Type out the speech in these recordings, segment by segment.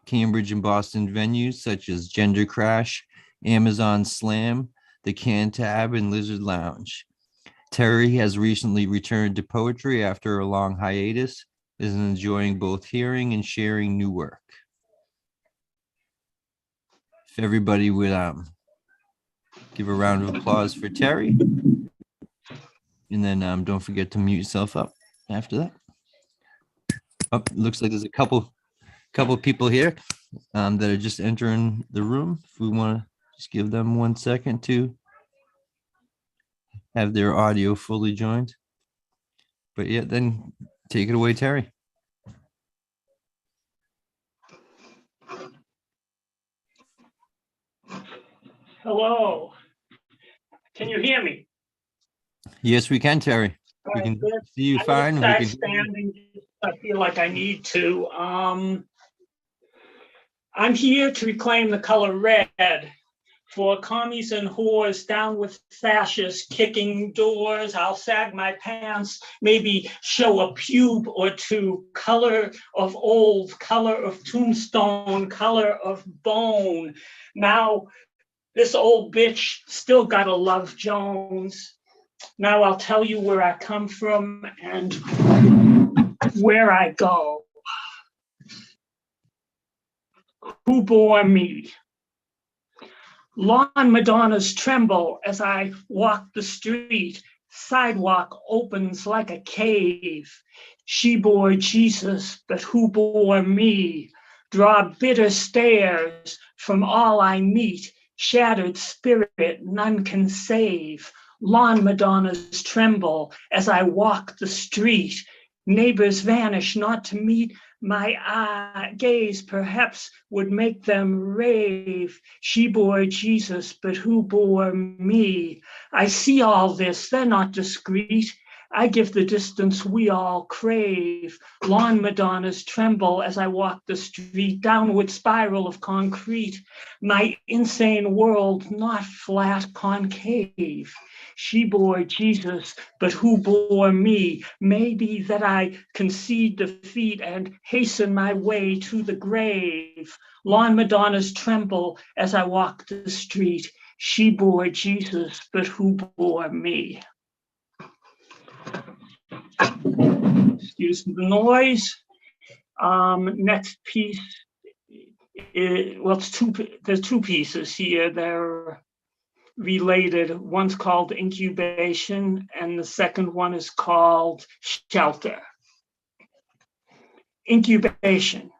Cambridge and Boston venues such as Gender Crash, Amazon Slam, the Can Tab, and Lizard Lounge. Terry has recently returned to poetry after a long hiatus, is enjoying both hearing and sharing new work. If everybody would give a round of applause for Terry. And then don't forget to mute yourself up after that. Oh, looks like there's a couple people here that are just entering the room. If we want to just give them 1 second to have their audio fully joined. But yeah, then take it away, Terry. Hello. Can you hear me? Yes, we can, Terry. We can see you fine. I feel like I need to. I'm here to reclaim the color red for commies and whores, down with fascists kicking doors. I'll sag my pants, maybe show a pube or two. Color of old, color of tombstone, color of bone. Now, this old bitch still gotta love Jones. Now I'll tell you where I come from and where I go. Who bore me? Lawn Madonnas tremble as I walk the street. Sidewalk opens like a cave. She bore Jesus, but who bore me? Draw bitter stares from all I meet. Shattered spirit none can save. Lawn Madonnas tremble as I walk the street. Neighbors vanish not to meet my gaze, perhaps would make them rave. She bore Jesus, but who bore me? I see all this, they're not discreet. I give the distance we all crave. Lawn Madonnas tremble as I walk the street, downward spiral of concrete. My insane world not flat concave. She bore Jesus, but who bore me? Maybe that I concede defeat and hasten my way to the grave. Lawn Madonnas tremble as I walk the street. She bore Jesus, but who bore me? Excuse the noise. Next piece, there's two pieces here. They're related. One's called Incubation, and the second one is called Shelter. Incubation.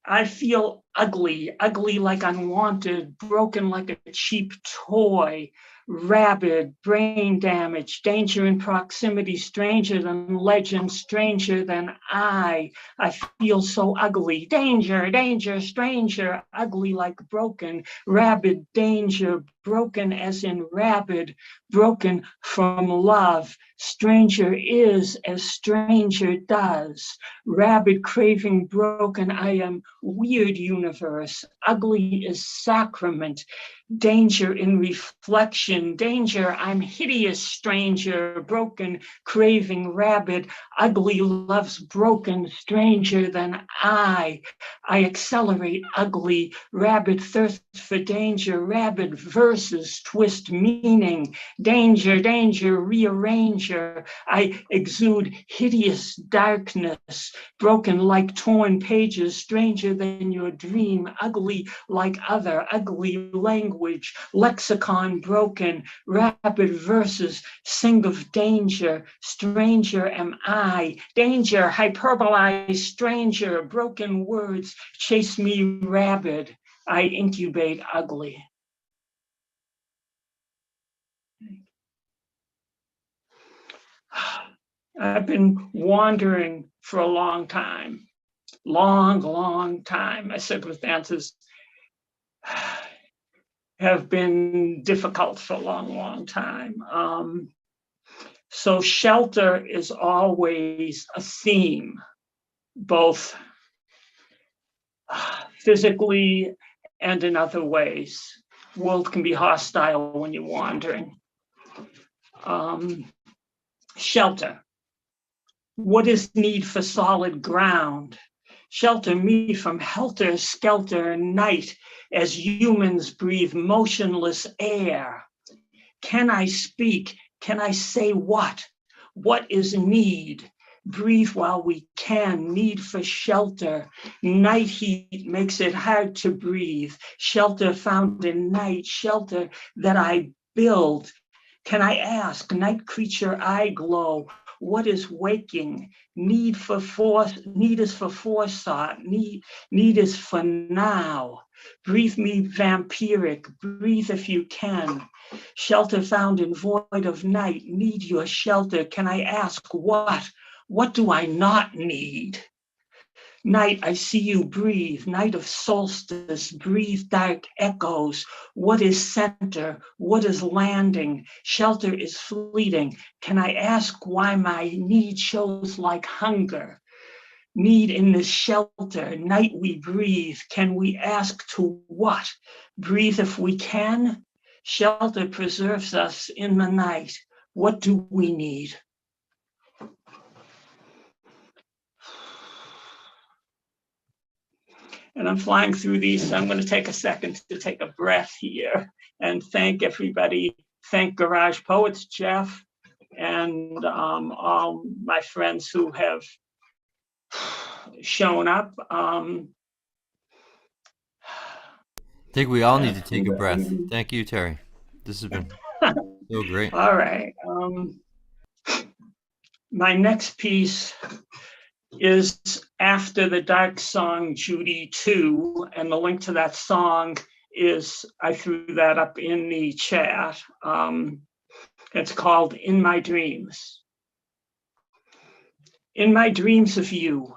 I feel ugly like unwanted, broken like a cheap toy, rabid, brain damage, danger in proximity, stranger than legend, stranger than I feel so ugly. Danger, danger, stranger, ugly like broken, rabid, danger, broken as in rabid, broken from love. Stranger is as stranger does. Rabid, craving, broken, I am weird universe. Ugly is sacrament. Danger in reflection, danger, I'm hideous stranger, broken, craving, rabid, ugly loves broken, stranger than I accelerate, ugly, rabid thirst for danger, rabid verses, twist meaning, danger, danger, rearranger, I exude hideous darkness, broken like torn pages, stranger than your dream, ugly like other, ugly language, lexicon broken, rapid verses, sing of danger, stranger am I, danger, hyperbolized stranger, broken words, chase me rabid, I incubate ugly. I've been wandering for a long time, long time. My circumstances have been difficult for a long time. So shelter is always a theme, both physically and in other ways. World can be hostile when you're wandering. Shelter. What is need for solid ground? Shelter me from helter-skelter night as humans breathe motionless air. Can I speak? Can I say what? What is need? Breathe while we can, need for shelter. Night heat makes it hard to breathe. Shelter found in night, shelter that I build. Can I ask, night creature eye glow, what is waking? Need is for forethought, need is for now. Breathe me vampiric, breathe if you can. Shelter found in void of night, need your shelter. Can I ask what? What do I not need? Night, I see you breathe. Night of solstice, breathe dark echoes. What is center? What is landing? Shelter is fleeting. Can I ask why my need shows like hunger? Need in this shelter. Night we breathe. Can we ask to what? Breathe if we can. Shelter preserves us in the night. What do we need? And I'm flying through these, so I'm going to take a second to take a breath here and thank everybody. Thank Garage Poets, Jeff, and all my friends who have shown up. I think we all need to take a breath. Thank you, Terry. This has been so great. All right. My next piece is after the dark song Judy 2, and the link to that song is, I threw that up in the chat. It's called In My Dreams. In my dreams of you,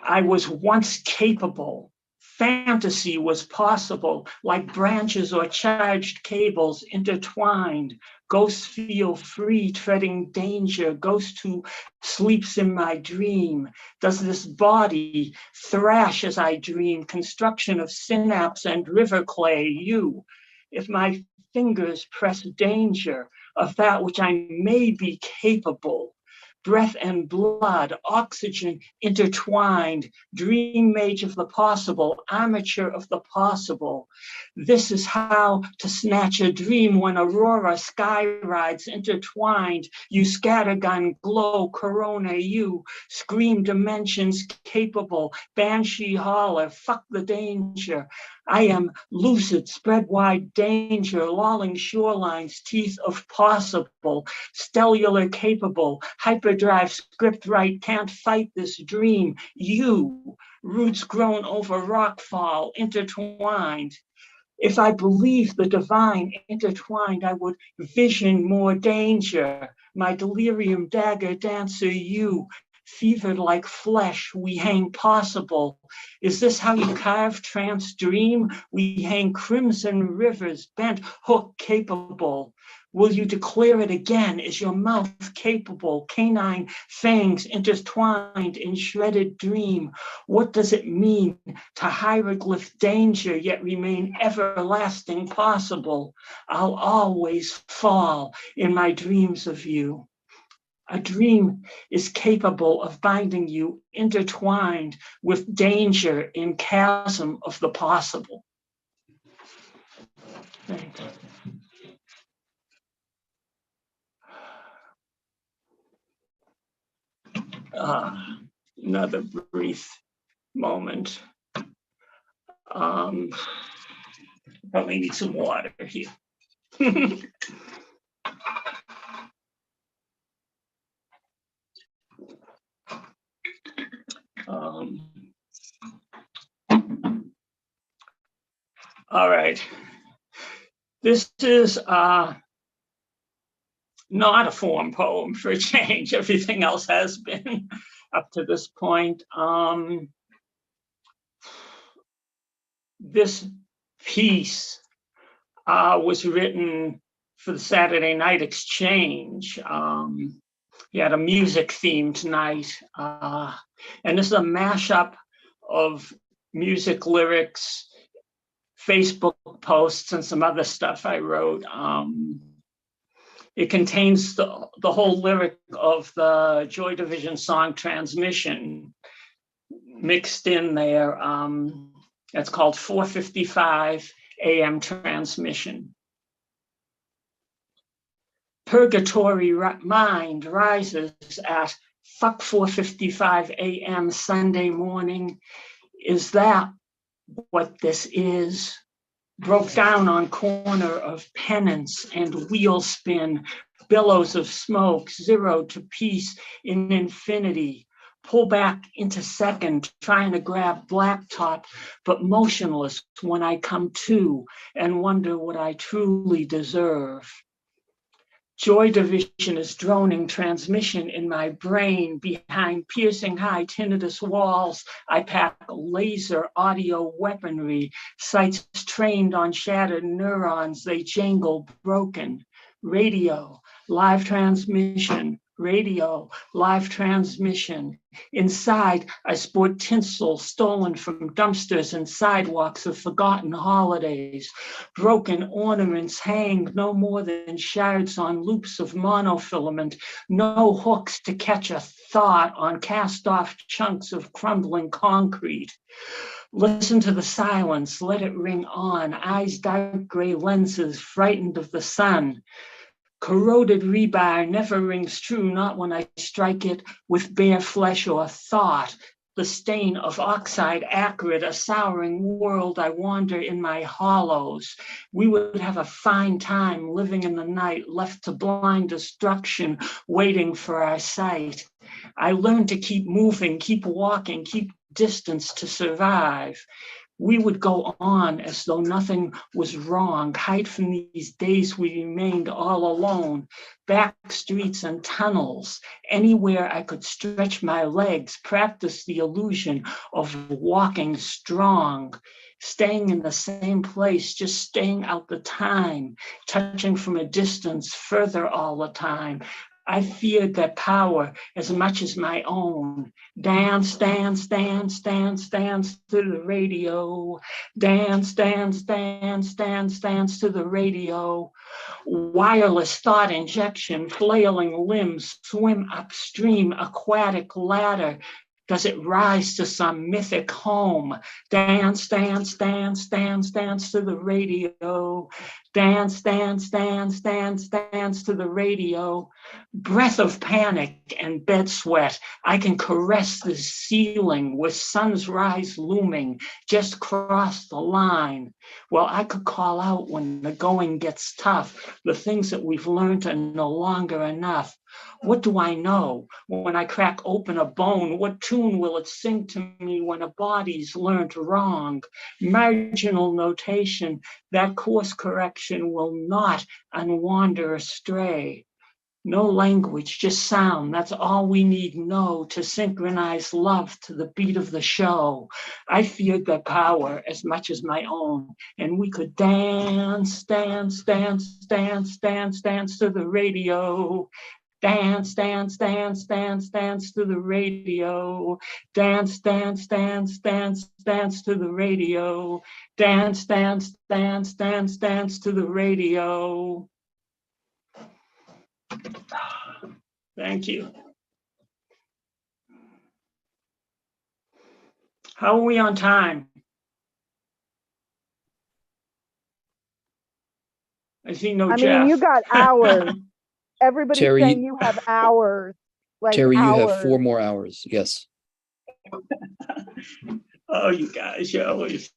I was once capable. Fantasy was possible, like branches or charged cables intertwined. Ghosts feel free, treading danger. Ghost who sleeps in my dream. Does this body thrash as I dream? Construction of synapse and river clay, you. If my fingers press danger of that which I may be capable. Breath and blood, oxygen intertwined, dream mage of the possible, armature of the possible. This is how to snatch a dream when aurora sky rides intertwined. You scattergun, glow, corona, you scream dimensions capable, banshee holler, fuck the danger. I am lucid, spread wide danger, lolling shorelines, teeth of possible, stellular capable, hyperdrive script right, can't fight this dream. You, roots grown over rockfall, intertwined. If I believe the divine intertwined, I would vision more danger. My delirium dagger dancer, you, fevered like flesh, we hang possible. Is this how you carve trance dream? We hang crimson rivers, bent hook capable. Will you declare it again? Is your mouth capable? Canine fangs intertwined in shredded dream. What does it mean to hieroglyph danger yet remain everlasting possible? I'll always fall in my dreams of you. A dream is capable of binding you intertwined with danger in chasm of the possible. Thanks. Another brief moment. Probably need some water here. All right. This is not a form poem for a change. Everything else has been up to this point. This piece was written for the Saturday Night Exchange. He had a music theme tonight. And this is a mashup of music lyrics, Facebook posts, and some other stuff I wrote. It contains the whole lyric of the Joy Division song Transmission. mixed in there. It's called 4:55 a.m. transmission. Purgatory mind rises at fuck 4:55 a.m. Sunday morning. Is that what this is? Broke down on corner of penance and wheel spin, billows of smoke, 0 to peace in infinity. Pull back into second, trying to grab blacktop, but motionless when I come to and wonder what I truly deserve. Joy division is droning transmission in my brain. Behind piercing high tinnitus walls, I pack laser audio weaponry, sights trained on shattered neurons, they jangle broken. Radio, live transmission, radio, live transmission. Inside, I sport tinsel stolen from dumpsters and sidewalks of forgotten holidays. Broken ornaments hang no more than shards on loops of monofilament, no hooks to catch a thought on cast-off chunks of crumbling concrete. Listen to the silence, let it ring on, eyes dark gray lenses, frightened of the sun. Corroded rebar never rings true, not when I strike it with bare flesh or thought. The stain of oxide acrid, a souring world I wander in my hollows. We would have a fine time living in the night, left to blind destruction, waiting for our sight. I learned to keep moving, keep walking, keep distance to survive. We would go on as though nothing was wrong, hide from these days we remained all alone, back streets and tunnels, anywhere I could stretch my legs, practice the illusion of walking strong, staying in the same place, just staying out the time, touching from a distance, further all the time. I feared their power as much as my own. Dance, dance, dance, dance, dance to the radio. Dance, dance, dance, dance, dance to the radio. Wireless thought injection, flailing limbs, swim upstream, aquatic ladder. Does it rise to some mythic home? Dance, dance, dance, dance, dance to the radio. Dance, dance, dance, dance, dance to the radio. Breath of panic and bed sweat. I can caress the ceiling with sun's rise looming, just cross the line. Well, I could call out when the going gets tough. The things that we've learned are no longer enough. What do I know? When I crack open a bone, what tune will it sing to me when a body's learned wrong? Marginal notation, that course correction will not unwander astray. No language, just sound. That's all we need know to synchronize love to the beat of the show. I feared their power as much as my own, and we could dance, dance, dance, dance, dance, dance to the radio. Dance, dance, dance, dance, dance to the radio. Dance, dance, dance, dance, dance to the radio. Dance, dance, dance, dance, dance to the radio. Thank you. How are we on time? I see no Jeff. I mean, you got hours. Everybody's Terry, saying you have hours. Like Terry, you have hours. 4 more hours. Yes. Oh, you guys, you always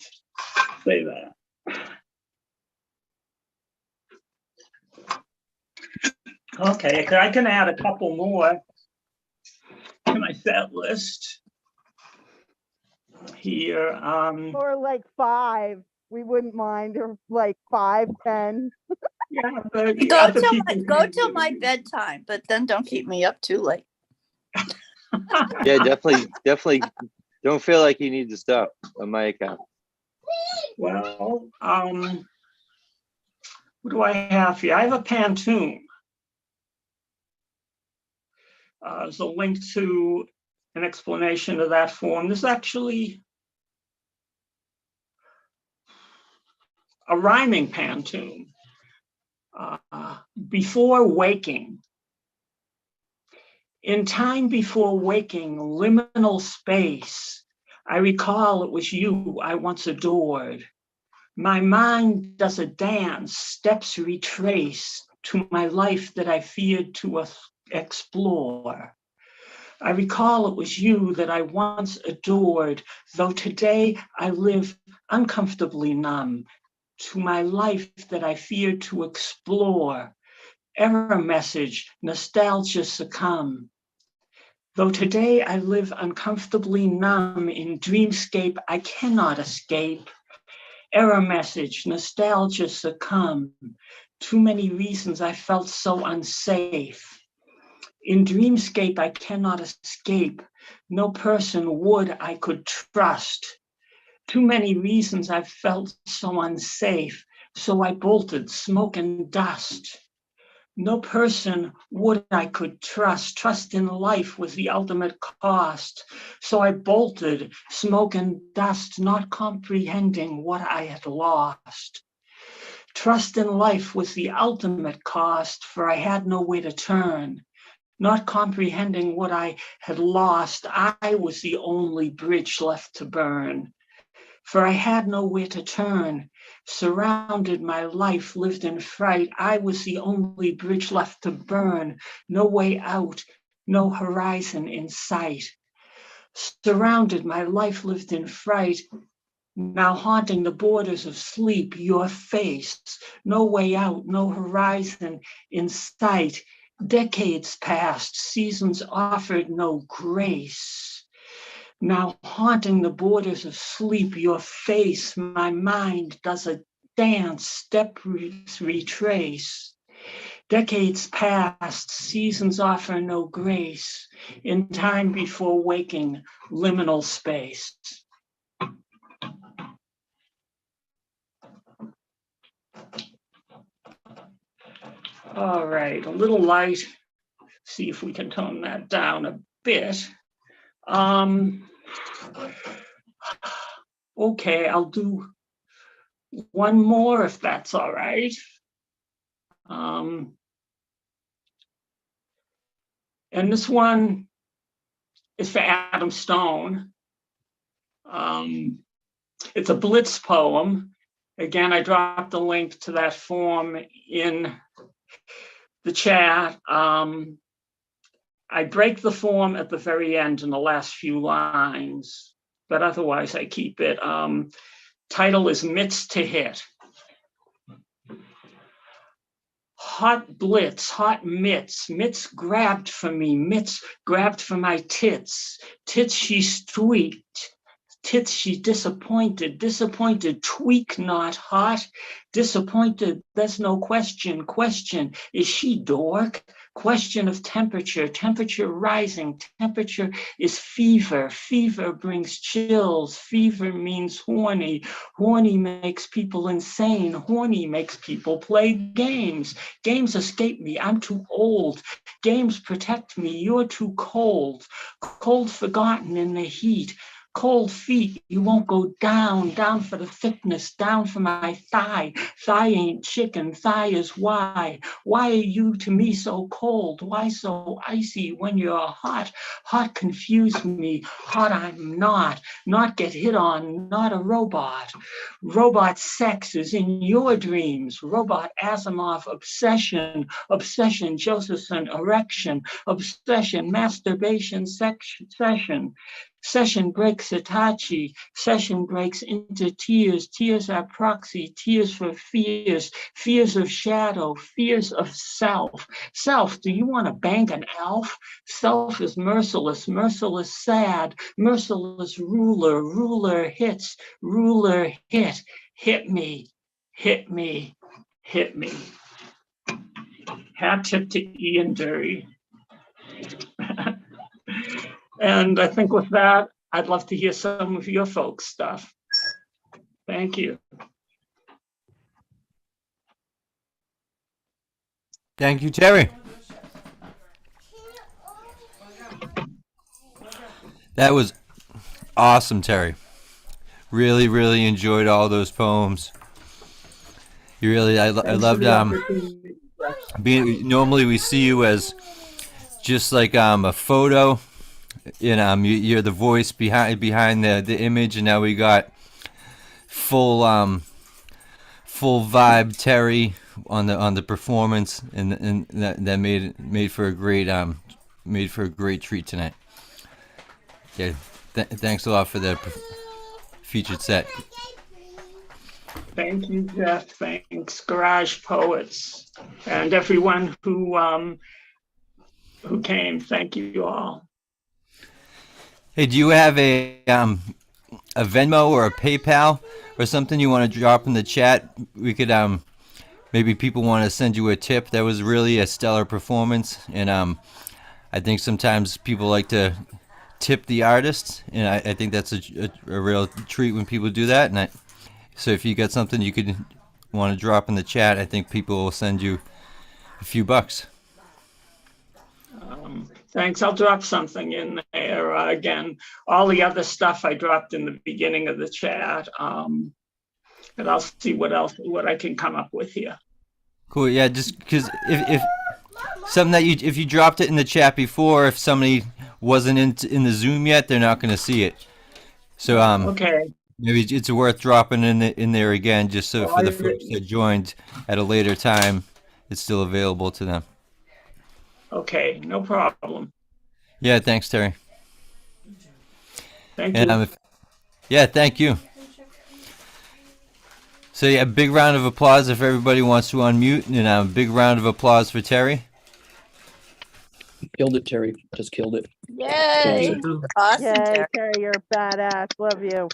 say that. Okay, I can add a couple more to my set list here. Or like 5. We wouldn't mind, or like 5, 10. Yeah, but Go till my bedtime, but then don't keep me up too late. Yeah, definitely don't feel like you need to stop on my account. Well, what do I have here? I have a Pantone. There's a link to an explanation of that form. There's actually a rhyming Pantone. Before waking. In time before waking, liminal space, I recall it was you I once adored. My mind does a dance, steps retrace to my life that I feared to explore. I recall it was you that I once adored, though today I live uncomfortably numb to my life that I feared to explore. Error message, nostalgia succumb. Though today I live uncomfortably numb in dreamscape I cannot escape. Error message, nostalgia succumb. Too many reasons I felt so unsafe. In dreamscape I cannot escape. No person would I could trust. Too many reasons I felt so unsafe. So I bolted, smoke and dust. No person would I could trust. Trust in life was the ultimate cost. So I bolted, smoke and dust, not comprehending what I had lost. Trust in life was the ultimate cost, for I had no way to turn. Not comprehending what I had lost, I was the only bridge left to burn. For I had nowhere to turn. Surrounded my life, lived in fright. I was the only bridge left to burn. No way out, no horizon in sight. Surrounded my life, lived in fright. Now haunting the borders of sleep, your face. No way out, no horizon in sight. Decades passed, seasons offered no grace. Now haunting the borders of sleep, your face, my mind does a dance, step retrace. Decades passed, seasons offer no grace. In time before waking, liminal space. All right, a little light. See if we can tone that down a bit. Okay, I'll do one more if that's all right. And this one is for Adam Stone. It's a Blitz poem. Again, I dropped the link to that form in the chat. I break the form at the very end in the last few lines, but otherwise I keep it. Title is Mitts to Hit. Hot blitz, hot mitts, mitts grabbed for me, mitts grabbed for my tits, tits she tweaked, tits she disappointed, disappointed, tweak not hot, disappointed, there's no question, question, is she dork? Question of temperature, temperature rising, temperature is fever, fever brings chills, fever means horny, horny makes people insane, horny makes people play games, games escape me, I'm too old, games protect me, you're too cold, cold forgotten in the heat, cold feet, you won't go down, down for the thickness, down for my thigh, thigh ain't chicken, thigh is why are you to me so cold, why so icy when you're hot, hot confuse me, hot I'm not get hit on, not a robot, robot sex is in your dreams, robot Asimov obsession, obsession Josephson erection, obsession masturbation session, session breaks Hitachi, session breaks into tears, tears are proxy, tears for fears, fears of shadow, fears of self. Self, do you want to bank an elf? Self is merciless, merciless sad, merciless ruler, ruler hits, ruler hit me, hit me, hit me. Hat tip to Ian Dury. And I think with that, I'd love to hear some of your folks' stuff. Thank you. Thank you, Terry. That was awesome, Terry. Really, really enjoyed all those poems. You really, I loved being. Normally, we see you as just like a photo, you're the voice behind the image, and now we got full vibe Terry on the performance, and that made for a great treat tonight. Yeah, thanks a lot for the featured set. Thank you, Jeff. Thanks, Garage Poets, and everyone who came. Thank you all. Hey, do you have a Venmo or a PayPal or something you want to drop in the chat? We could maybe people want to send you a tip. That was really a stellar performance, and I think sometimes people like to tip the artists, and I think that's a real treat when people do that. And so if you got something you could want to drop in the chat, I think people will send you a few bucks. Thanks. I'll drop something in there. Again, all the other stuff I dropped in the beginning of the chat. And I'll see what I can come up with here. Cool. Yeah, just because if something that if you dropped it in the chat before, if somebody wasn't in the Zoom yet, they're not going to see it. So okay. Maybe it's worth dropping in there again, just so for the folks that joined at a later time, it's still available to them. Okay, no problem. Yeah, thanks, Terry. Thank you. Yeah, thank you. So yeah, big round of applause if everybody wants to unmute, and a big round of applause for Terry. Killed it, Terry. Just killed it. Yay. Awesome, Yay, Terry. Terry, you're a badass. Love you.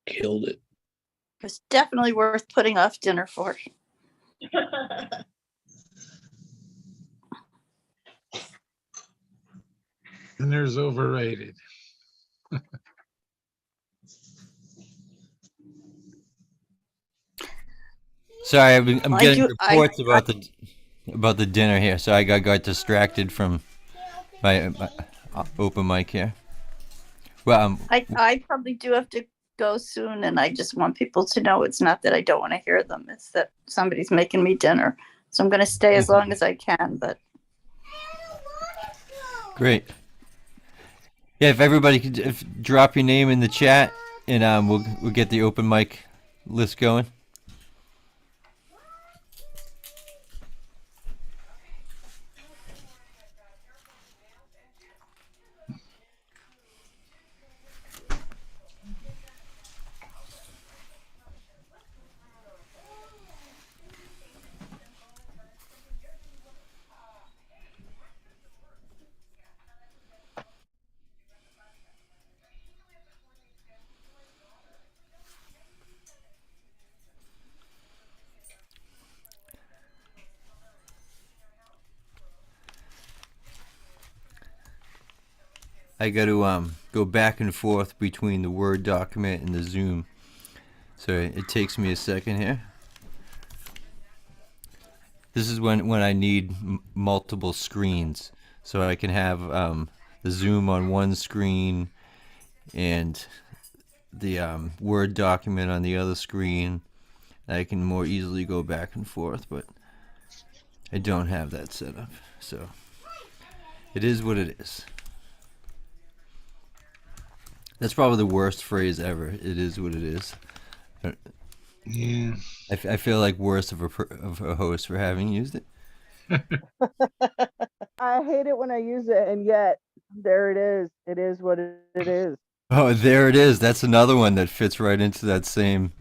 Killed it. It's definitely worth putting off dinner for. Dinner's overrated. Sorry, I'm getting reports about the dinner here, so I got distracted from my open mic here. Well, I probably do have to go soon, and I just want people to know it's not that I don't want to hear them. It's that somebody's making me dinner. So I'm going to stay as long as I can, but. Great. Yeah, if everybody could drop your name in the chat, and we'll get the open mic list going. I got to go back and forth between the Word document and the Zoom, so it takes me a second here. This is when I need multiple screens, so I can have the Zoom on one screen and the Word document on the other screen. I can more easily go back and forth, but I don't have that set up, so it is what it is. That's probably the worst phrase ever. It is what it is. Yeah. I feel like worse of a host for having used it. I hate it when I use it, and yet there it is. It is what it is. Oh, there it is. That's another one that fits right into that same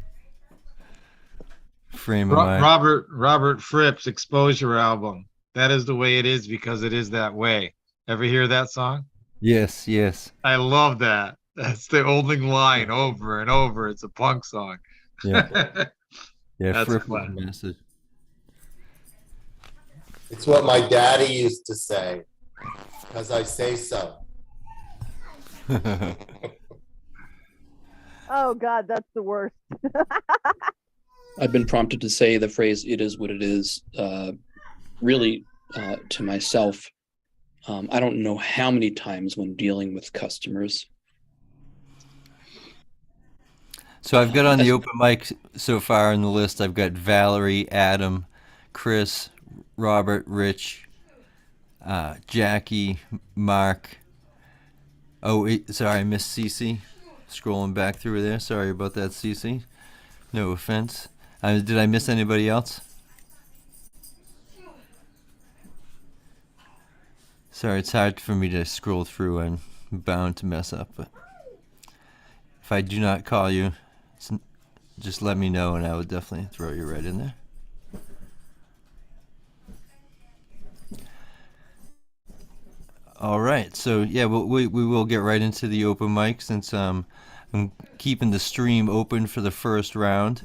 frame of mind. Robert Fripp's Exposure album. That is the way it is because it is that way. Ever hear that song? Yes, yes. I love that. That's the only line over and over. It's a punk song. Yeah. Yeah, That's Fripp fun. was massive. It's what my daddy used to say, because I say so. Oh God, that's the worst. I've been prompted to say the phrase "it is what it is," really to myself. I don't know how many times when dealing with customers. So I've got on the open mic so far on the list, I've got Valerie, Adam, Chris, Robert, Rich, Jackie, Mark. Oh, sorry, I missed Cece. Scrolling back through there. Sorry about that, Cece. No offense. Did I miss anybody else? Sorry, it's hard for me to scroll through. I'm bound to mess up. But if I do not call you, just let me know and I will definitely throw you right in there. All right, so yeah, we will get right into the open mic since I'm keeping the stream open for the first round.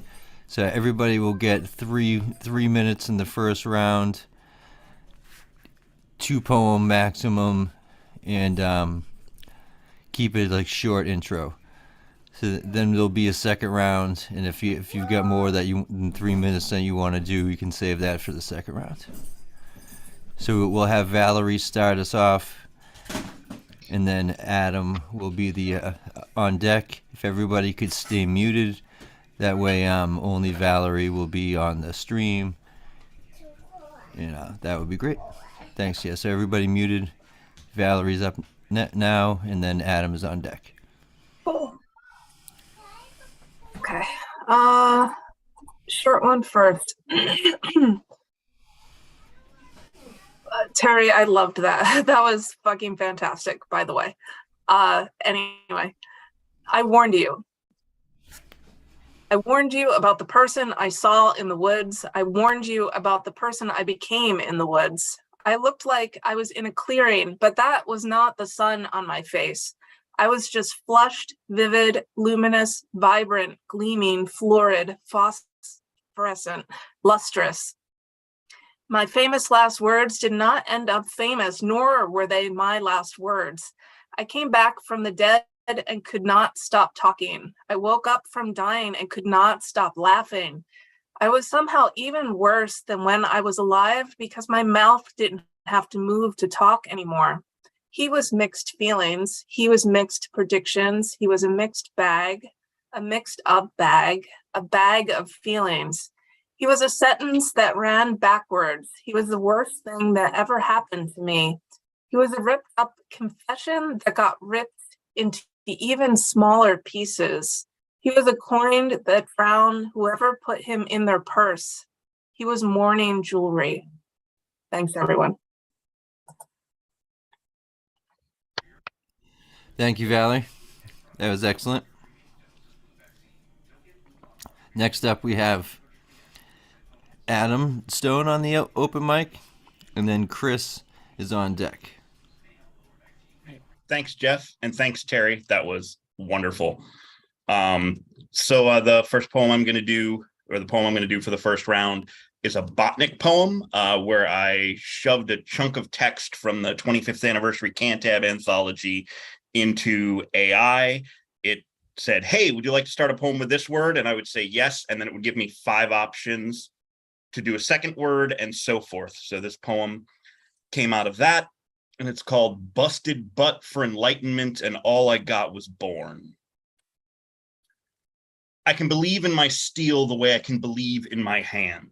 So everybody will get three minutes in the first round, 2 poem maximum, and keep it like short intro. So then there'll be a second round, and if you've got more that you in 3 minutes that you want to do, you can save that for the second round. So we'll have Valerie start us off, and then Adam will be the on deck. If everybody could stay muted, that way only Valerie will be on the stream. That would be great. Thanks. Yeah, so everybody muted. Valerie's up now, and then Adam is on deck. Cool. Okay. Short one first. Terry, I loved that. That was fucking fantastic, by the way. Anyway, I warned you. I warned you about the person I saw in the woods. I warned you about the person I became in the woods. I looked like I was in a clearing, but that was not the sun on my face. I was just flushed, vivid, luminous, vibrant, gleaming, florid, phosphorescent, lustrous. My famous last words did not end up famous, nor were they my last words. I came back from the dead and could not stop talking. I woke up from dying and could not stop laughing. I was somehow even worse than when I was alive because my mouth didn't have to move to talk anymore. He was mixed feelings. He was mixed predictions. He was a mixed bag, a mixed up bag, a bag of feelings. He was a sentence that ran backwards. He was the worst thing that ever happened to me. He was a ripped up confession that got ripped into even smaller pieces. He was a coin that drowned whoever put him in their purse. He was mourning jewelry. Thanks, everyone. Thank you, Valerie. That was excellent. Next up, we have Adam Stone on the open mic, and then Chris is on deck. Thanks, Jeff, and thanks, Terry. That was wonderful. So the first poem I'm going to do, or the poem I'm going to do for the first round, is a Botnick poem where I shoved a chunk of text from the 25th anniversary Cantab anthology into AI. It said, hey, would you like to start a poem with this word? And I would say yes, and then it would give me 5 options to do a second word and so forth. So this poem came out of that, and it's called Busted Butt for Enlightenment, and All I Got Was Born. I can believe in my steel the way I can believe in my hand.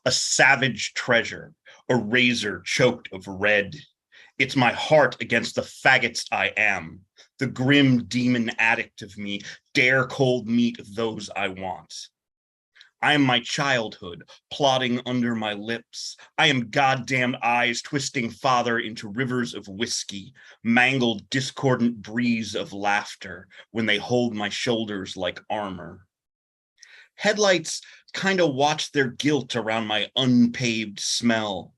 A savage treasure, a razor choked of red. It's my heart against the faggots I am. The grim demon addict of me, dare cold meat of those I want. I am my childhood, plotting under my lips. I am goddamned eyes twisting father into rivers of whiskey, mangled discordant breeze of laughter when they hold my shoulders like armor. Headlights kind of watch their guilt around my unpaved smell.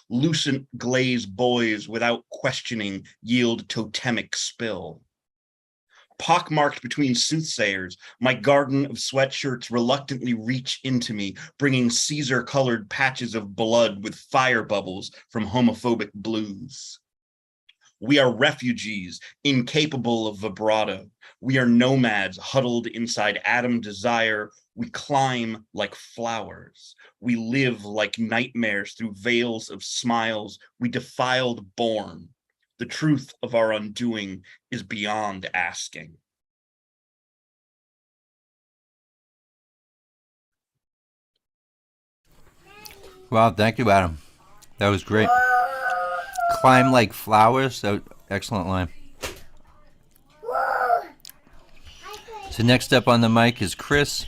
Lucent glazed boys without questioning yield totemic spill. Pockmarked between soothsayers, my garden of sweatshirts reluctantly reach into me, bringing Caesar-colored patches of blood with fire bubbles from homophobic blues. We are refugees, incapable of vibrato. We are nomads huddled inside atom desire. We climb like flowers. We live like nightmares through veils of smiles. We defiled born. The truth of our undoing is beyond asking. Wow, thank you, Adam. That was great. climb like flowers. So excellent line. So next up on the mic is Chris,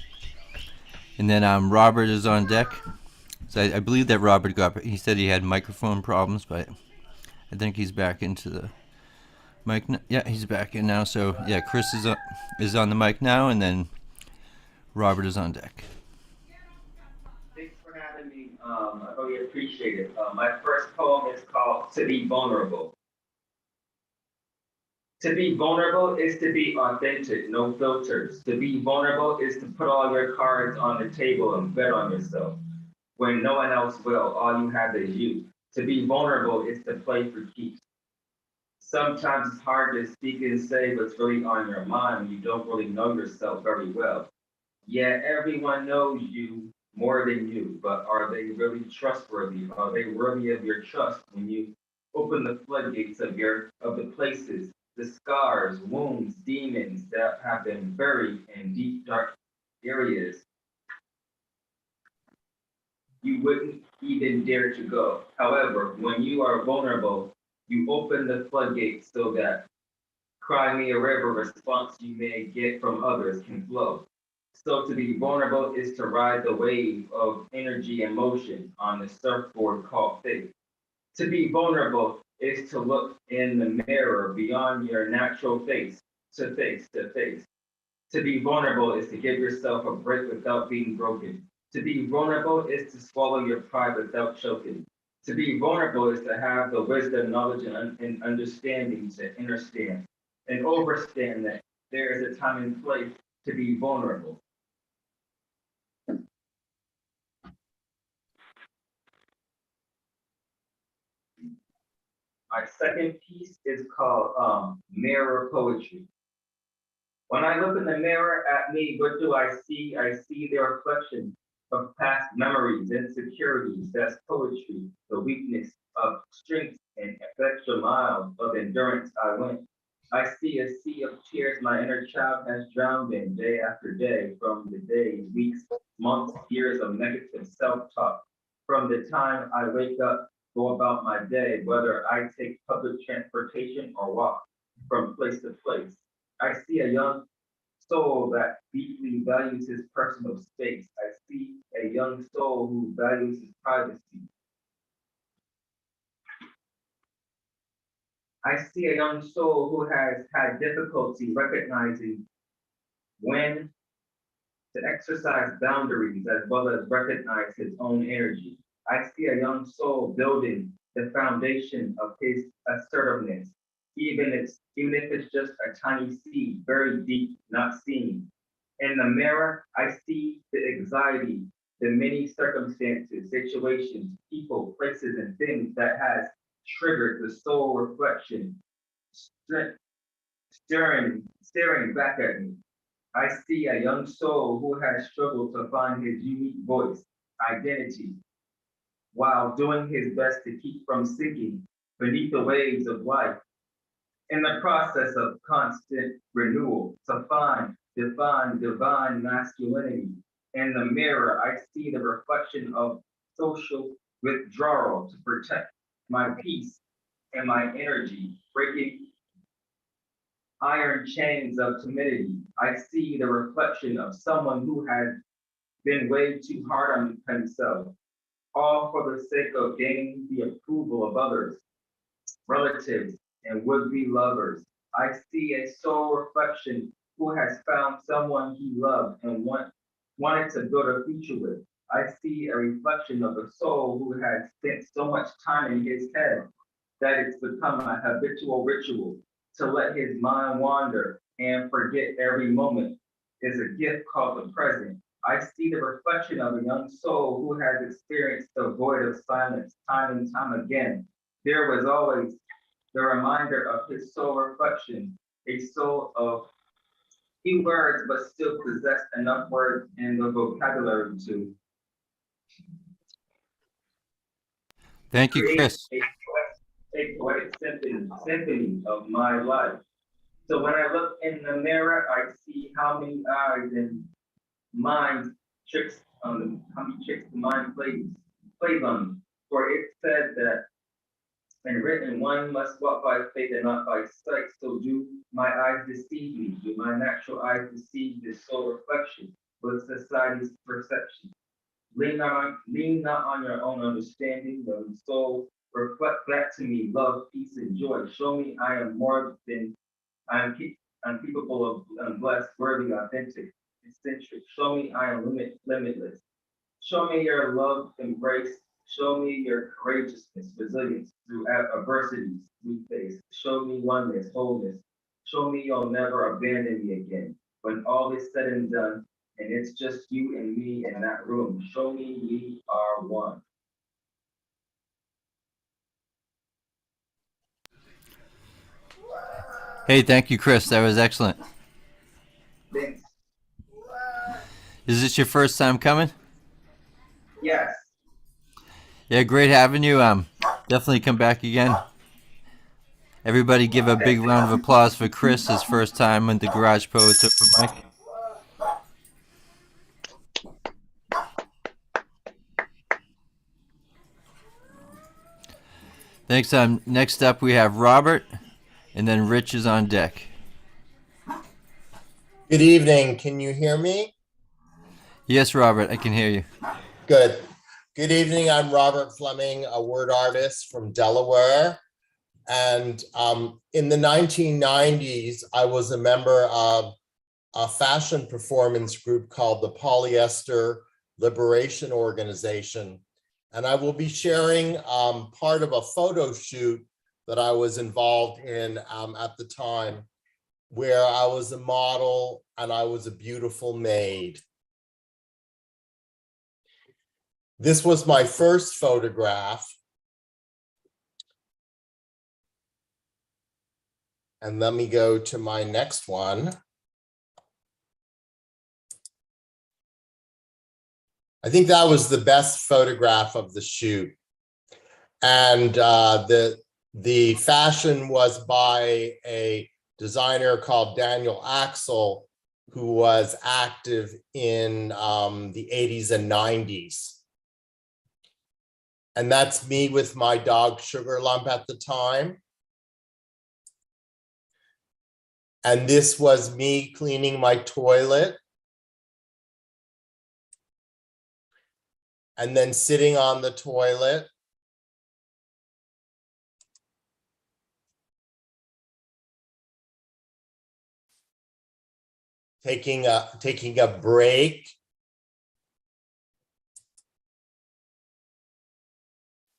and then Robert is on deck. So I believe that Robert he said he had microphone problems, but I think he's back into the mic. Yeah, he's back in now. So yeah, Chris is on the mic now, and then Robert is on deck. Thanks for having me. I really appreciate it. My first poem is called "To Be Vulnerable." To be vulnerable is to be authentic, no filters. To be vulnerable is to put all your cards on the table and bet on yourself. When no one else will, all you have is you. To be vulnerable is to play for keeps. Sometimes it's hard to speak and say what's really on your mind when you don't really know yourself very well. Yeah, everyone knows you more than you, but are they really trustworthy? Are they worthy of your trust when you open the floodgates of the places, the scars, wounds, demons that have been buried in deep, dark areas you wouldn't even dare to go. However, when you are vulnerable, you open the floodgates so that cry me a river response you may get from others can flow. So to be vulnerable is to ride the wave of energy and motion on the surfboard called faith. To be vulnerable is to look in the mirror beyond your natural face to face to face. To be vulnerable is to give yourself a break without being broken. To be vulnerable is to swallow your pride without choking. To be vulnerable is to have the wisdom, knowledge, and understanding to understand and overstand that there is a time and place to be vulnerable. My second piece is called Mirror Poetry. When I look in the mirror at me, what do I see? I see the reflection of past memories, insecurities. That's poetry, the weakness of strength and extra miles of endurance I went. I see a sea of tears my inner child has drowned in day after day, from the days, weeks, months, years of negative self-talk. From the time I wake up, go about my day, whether I take public transportation or walk from place to place. I see a young soul that deeply values his personal space. I see a young soul who values his privacy. I see a young soul who has had difficulty recognizing when to exercise boundaries as well as recognize his own energy. I see a young soul building the foundation of his assertiveness, even if it's just a tiny seed, very deep, not seen. In the mirror, I see the anxiety, the many circumstances, situations, people, places, and things that has triggered the soul reflection, staring back at me. I see a young soul who has struggled to find his unique voice, identity, while doing his best to keep from sinking beneath the waves of life. In the process of constant renewal, to define divine masculinity. In the mirror, I see the reflection of social withdrawal to protect my peace and my energy, breaking iron chains of timidity. I see the reflection of someone who has been way too hard on himself, all for the sake of gaining the approval of others, relatives, and would-be lovers. I see a soul reflection who has found someone he loved and wanted to build a future with. I see a reflection of a soul who has spent so much time in his head that it's become a habitual ritual to let his mind wander and forget every moment is a gift called the present. I see the reflection of a young soul who has experienced the void of silence time and time again. There was always the reminder of his soul reflection, a soul of few words, but still possessed enough words in the vocabulary to Thank you, create Chris. a poetic symphony of my life. So when I look in the mirror, I see how many eyes and mind tricks on them, how many tricks the mind plays on me. For it said that And written, one must walk by faith and not by sight. So do my eyes deceive me? Do my natural eyes deceive the soul reflection with society's perception? Lean not on your own understanding. The soul reflect back to me love, peace, and joy. Show me I am more than I'm capable of, blessed, worthy, authentic, eccentric. Show me I am limitless. Show me your love, embrace. Show me your courageousness, resilience through adversities we face. Show me oneness, wholeness. Show me you'll never abandon me again. When all is said and done, and it's just you and me in that room, show me we are one. Hey, thank you, Chris. That was excellent. Thanks. Is this your first time coming? Yes. Yeah, great having you. Definitely come back again. Everybody give a big round of applause for Chris, his first time in the Garage Poets Open Mic. Thanks. Next up we have Robert, and then Rich is on deck. Good evening. Can you hear me? Yes, Robert, I can hear you. Good. Good evening. I'm Robert Fleming, a word artist from Delaware. And in the 1990s, I was a member of a fashion performance group called the Polyester Liberation Organization. And I will be sharing part of a photo shoot that I was involved in at the time, where I was a model and I was a beautiful maid. This was my first photograph. And let me go to my next one. I think that was the best photograph of the shoot. And the fashion was by a designer called Daniel Axel, who was active in the 80s and 90s. And that's me with my dog Sugar Lump at the time. And this was me cleaning my toilet. And then sitting on the toilet. Taking a break.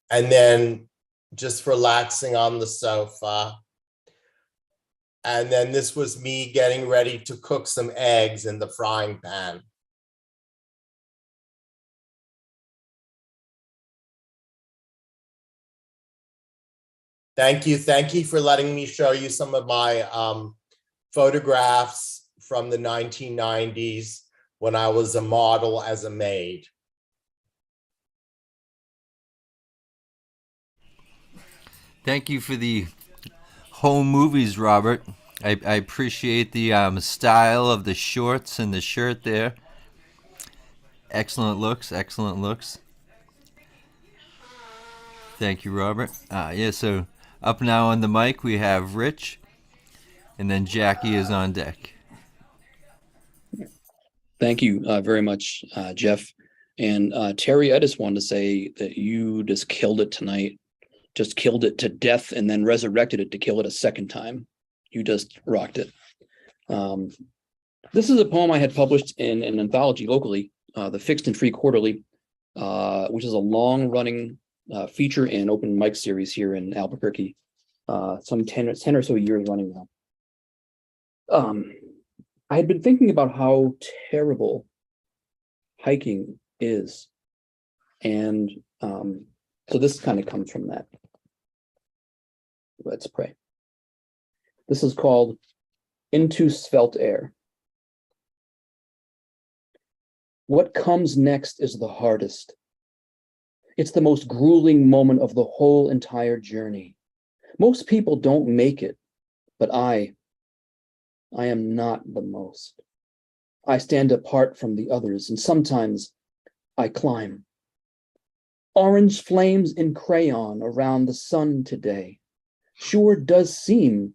And then just relaxing on the sofa. And then this was me getting ready to cook some eggs in the frying pan. Thank you. Thank you for letting me show you some of my photographs from the 1990s when I was a model as a maid. Thank you for the home movies, Robert. I appreciate the style of the shorts and the shirt there. Excellent looks, excellent looks. Thank you, Robert. Yeah, so up now on the mic we have Rich, and then Jackie is on deck. Thank you very much, Jeff. And Terry, I just wanted to say that you just killed it tonight. Just killed it to death and then resurrected it to kill it a second time. You just rocked it. This is a poem I had published in an anthology locally, the Fixed and Free Quarterly, which is a long-running feature and open mic series here in Albuquerque, some 10 or so years running now. I had been thinking about how terrible hiking is. And so this kind of comes from that. Let's pray. This is called Into Svelte Air. What comes next is the hardest. It's the most grueling moment of the whole entire journey. Most people don't make it, but I am not the most. I stand apart from the others, and sometimes I climb. Orange flames in crayon around the sun today. Sure does seem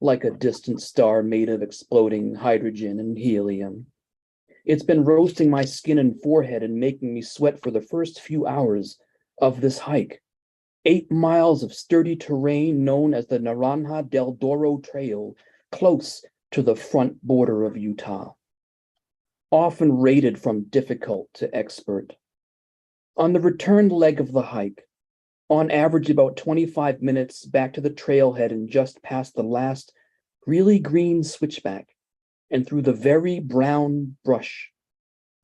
like a distant star made of exploding hydrogen and helium. It's been roasting my skin and forehead and making me sweat for the first few hours of this hike. 8 miles of sturdy terrain known as the Naranja del Doro Trail, close to the front border of Utah. Often rated from difficult to expert. On the return leg of the hike, on average about 25 minutes back to the trailhead and just past the last really green switchback and through the very brown brush,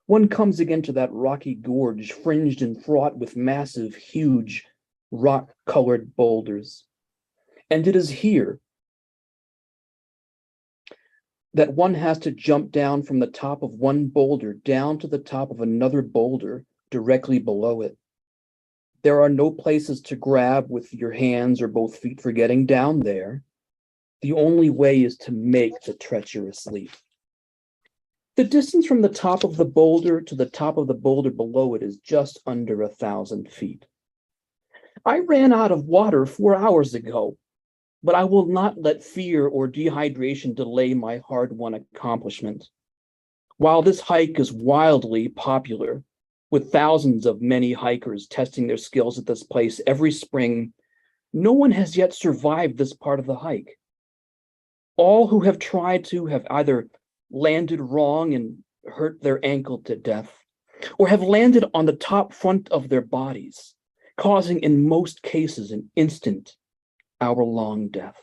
one comes again to that rocky gorge fringed and fraught with massive, huge, rock-colored boulders. And it is here that one has to jump down from the top of one boulder down to the top of another boulder directly below it. There are no places to grab with your hands or both feet for getting down there. The only way is to make the treacherous leap. The distance from the top of the boulder to the top of the boulder below it is just under 1,000 feet. I ran out of water 4 hours ago, but I will not let fear or dehydration delay my hard-won accomplishment. While this hike is wildly popular, with thousands of many hikers testing their skills at this place every spring, no one has yet survived this part of the hike. All who have tried to have either landed wrong and hurt their ankle to death, or have landed on the top front of their bodies, causing in most cases an instant, hour-long death.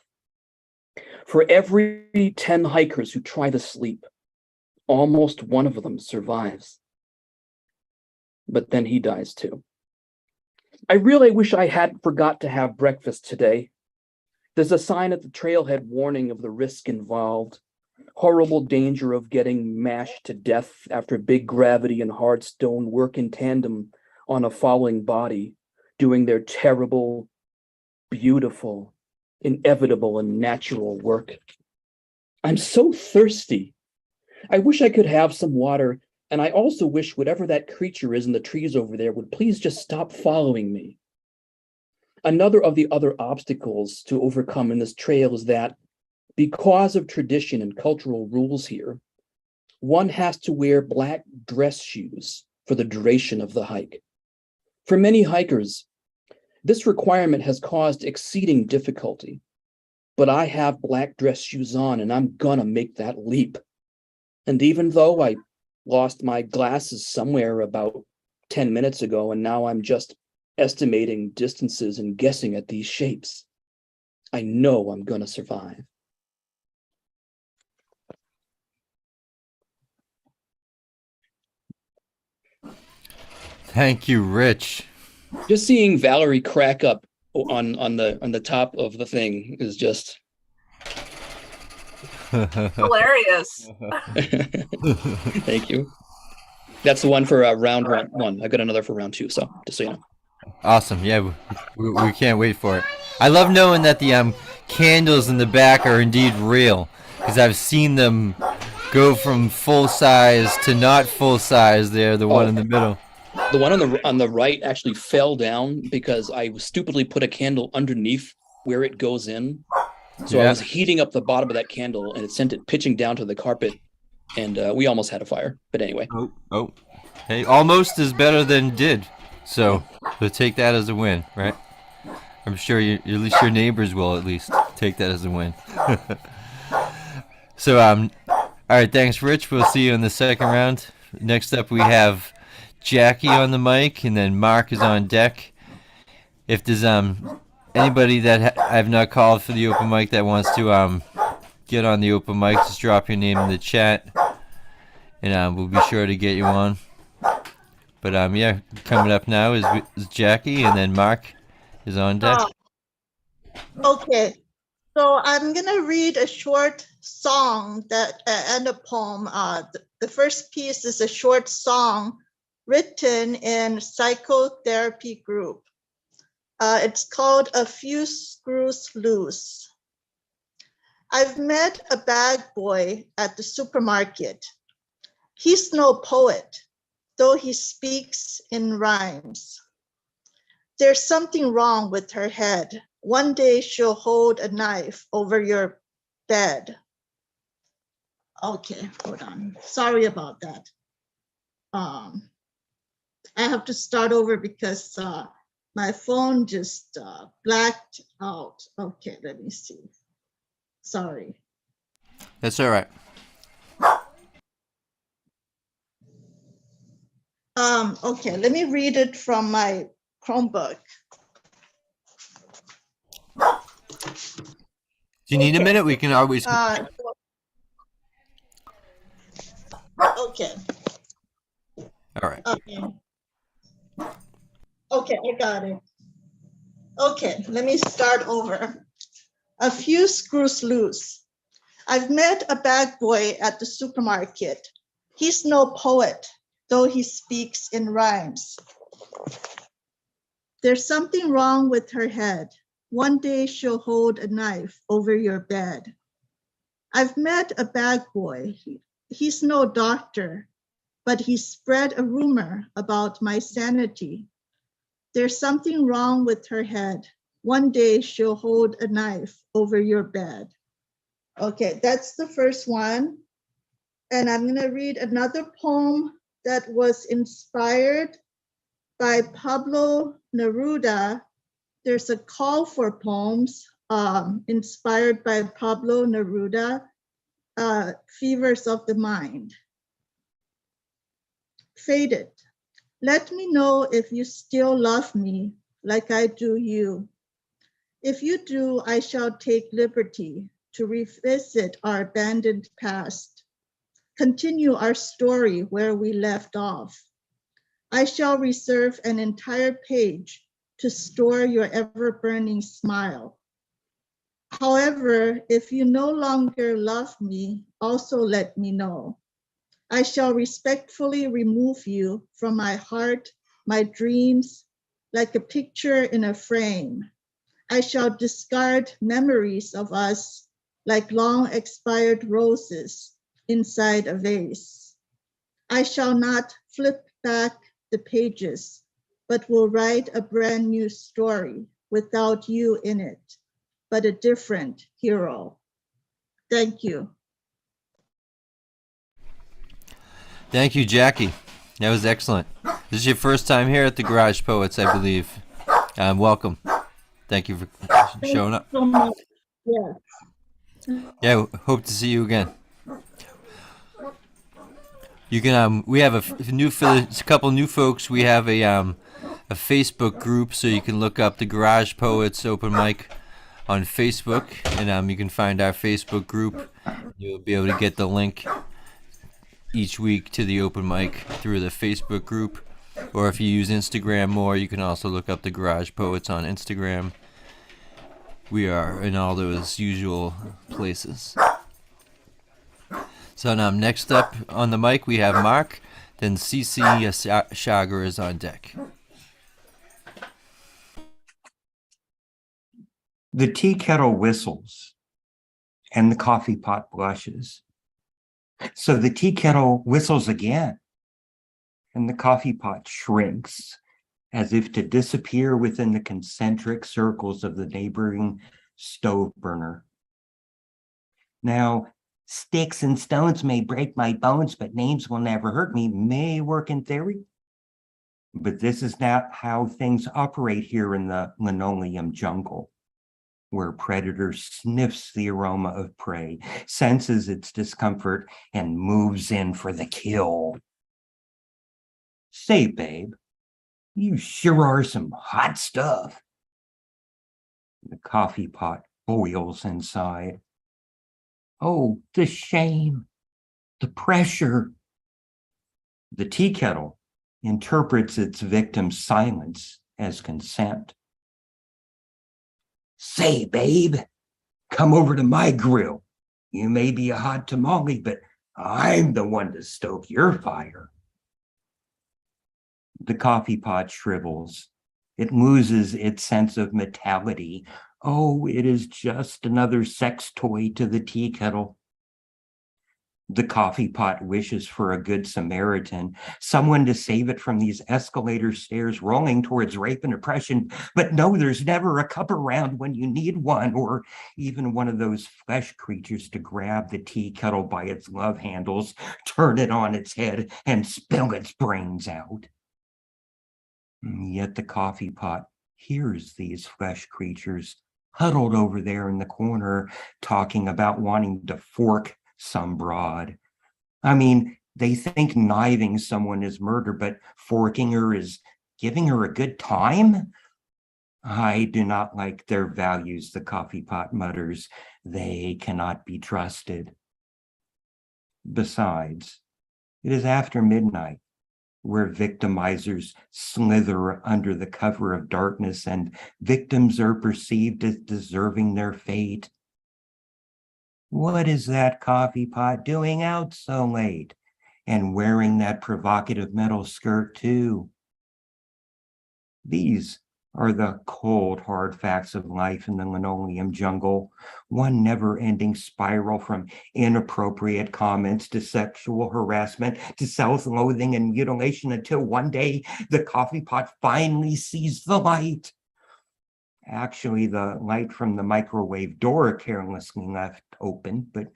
For every 10 hikers who try to sleep, almost one of them survives. But then he dies too. I really wish I hadn't forgot to have breakfast today. There's a sign at the trailhead warning of the risk involved, horrible danger of getting mashed to death after big gravity and hard stone work in tandem on a falling body, doing their terrible, beautiful, inevitable, and natural work. I'm so thirsty. I wish I could have some water, and I also wish whatever that creature is in the trees over there would please just stop following me. Another of the other obstacles to overcome in this trail is that, because of tradition and cultural rules here, one has to wear black dress shoes for the duration of the hike. For many hikers, this requirement has caused exceeding difficulty, but I have black dress shoes on and I'm gonna make that leap. And even though I lost my glasses somewhere about 10 minutes ago and now I'm just estimating distances and guessing at these shapes, I know I'm gonna survive. Thank you, Rich. Just seeing Valerie crack up on the top of the thing is just Hilarious. Thank you. That's the one for round one. I got another for round 2, so just so you know. Awesome. Yeah, we can't wait for it. I love knowing that the candles in the back are indeed real, because I've seen them go from full size to not full size there, the one in the middle. The one on the right actually fell down because I stupidly put a candle underneath where it goes in. So I was heating up the bottom of that candle and it sent it pitching down to the carpet, and we almost had a fire. But anyway. Oh. Hey, almost is better than did. So take that as a win, right? I'm sure at least your neighbors will at least take that as a win. So all right, thanks, Rich. We'll see you in the second round. Next up, we have Jackie on the mic, and then Mark is on deck. If there's anybody that I've not called for the open mic that wants to get on the open mic, just drop your name in the chat, and we'll be sure to get you on. But yeah, coming up now is Jackie, and then Mark is on deck. Okay, so I'm gonna read a short song that and a poem. The first piece is a short song written in psychotherapy group. It's called A Few Screws Loose. I've met a bag boy at the supermarket. He's no poet, though he speaks in rhymes. There's something wrong with her head. One day she'll hold a knife over your bed. Okay, hold on. Sorry about that. I have to start over because my phone just blacked out. Okay, let me see. Sorry. That's all right. Okay, let me read it from my Chromebook. Do you need a minute? We can always. Okay. All right. Okay, I got it. Okay, let me start over. A few screws loose. I've met a bag boy at the supermarket. He's no poet, though he speaks in rhymes. There's something wrong with her head. One day she'll hold a knife over your bed. I've met a bag boy. He's no doctor, but he spread a rumor about my sanity. There's something wrong with her head. One day she'll hold a knife over your bed. Okay, that's the first one. And I'm gonna read another poem that was inspired by Pablo Neruda. There's a call for poems inspired by Pablo Neruda, Fevers of the Mind. Faded. Let me know if you still love me like I do you. If you do, I shall take liberty to revisit our abandoned past, continue our story where we left off. I shall reserve an entire page to store your ever-burning smile. However, if you no longer love me, also let me know. I shall respectfully remove you from my heart, my dreams, like a picture in a frame. I shall discard memories of us like long expired roses inside a vase. I shall not flip back the pages, but will write a brand new story without you in it, but a different hero. Thank you. Thank you, Jackie. That was excellent. This is your first time here at the Garage Poets, I believe. Welcome. Thank you for showing up. So much. Yeah. Yeah, hope to see you again. You can we have a couple new folks. We have a Facebook group, so you can look up the Garage Poets open mic on Facebook, and you can find our Facebook group. You'll be able to get the link each week to the open mic through the Facebook group, or if you use Instagram more, you can also look up the Garage Poets on Instagram. We are in all those usual places. So now next up on the mic we have Mark, then CC Shagar is on deck. The tea kettle whistles and the coffee pot blushes. So the tea kettle whistles again and the coffee pot shrinks as if to disappear within the concentric circles of the neighboring stove burner. Now, sticks and stones may break my bones, but names will never hurt me, may work in theory. But this is not how things operate here in the linoleum jungle, where predator sniffs the aroma of prey, senses its discomfort, and moves in for the kill. Say, babe, you sure are some hot stuff. The coffee pot boils inside. Oh, the shame, the pressure. The tea kettle interprets its victim's silence as consent. Say, babe, come over to my grill. You may be a hot tamale, but I'm the one to stoke your fire. The coffee pot shrivels. It loses its sense of metallicity. Oh, it is just another sex toy to the tea kettle. The coffee pot wishes for a good Samaritan, someone to save it from these escalator stairs rolling towards rape and oppression. But no, there's never a cup around when you need one, or even one of those flesh creatures to grab the tea kettle by its love handles, turn it on its head, and spill its brains out. Yet the coffee pot hears these flesh creatures huddled over there in the corner, talking about wanting to fork some broad. I mean, they think kniving someone is murder, but forking her is giving her a good time? I do not like their values, the coffee pot mutters. They cannot be trusted. Besides, it is after midnight, where victimizers slither under the cover of darkness and victims are perceived as deserving their fate. What is that coffee pot doing out so late and wearing that provocative metal skirt too? These are the cold, hard facts of life in the linoleum jungle, one never-ending spiral from inappropriate comments to sexual harassment to self-loathing and mutilation until one day the coffee pot finally sees the light. Actually, the light from the microwave door carelessly left open, but